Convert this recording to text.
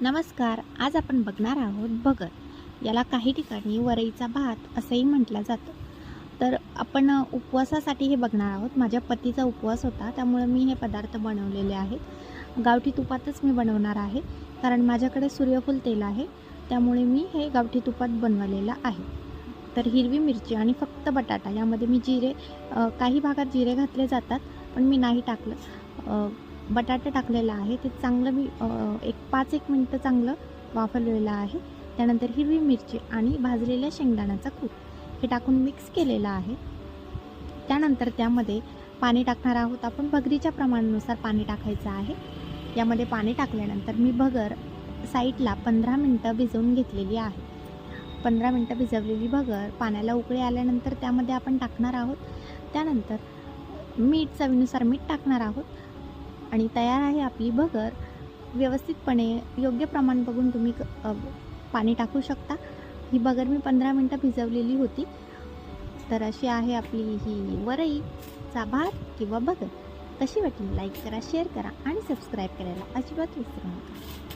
नमस्कार. आज आपण बघणार आहोत भगर. याला काही ठिकाणी वरईचा भात असंही म्हटलं जातं. तर आपण उपवासासाठी हे बघणार आहोत. माझ्या पतीचा उपवास होता, त्यामुळे मी हे पदार्थ बनवलेले आहेत. गावठी तुपातच मी बनवणार आहे, कारण माझ्याकडे सूर्यफूल तेल आहे, त्यामुळे मी हे गावठी तुपात बनवलेलं आहे. तर हिरवी मिरची आणि फक्त बटाटा यामध्ये मी जिरे, काही भागात जिरे घातले जातात, पण मी नाही टाकलं. बटाटा टाकलेला आहे, ते चांगलं मी एक 5-1 मिनटं चांगलं वाफवलेलं आहे. त्यानंतर हिरवी मिरची आणि भाजलेल्या शेंगदाण्याचा कूट हे टाकून मिक्स केलेलं आहे. त्यानंतर त्यामध्ये पाणी टाकणार आहोत आपण. भगरीच्या प्रमाणानुसार पाणी टाकायचं आहे. यामध्ये पाणी टाकल्यानंतर मी भगर साईडला 15 मिनटं भिजवून घेतलेली आहे. 15 मिनटं भिजवलेली भगर पाण्याला उकळी आल्यानंतर त्यामध्ये आपण टाकणार आहोत. त्यानंतर मीठ, चवीनुसार मीठ टाकणार आहोत आणि तयार आहे आपली भगर. व्यवस्थितपणे योग्य प्रमाण बघून तुम्ही पाणी टाकू शकता. ही भगर मी 15 मिनटं भिजवलेली होती. तर अशी आहे आपली ही वरईचा भात किंवा भगर. कशी वाटली? लाईक करा, शेअर करा आणि सबस्क्राईब करायला अजिबात विसरू नका.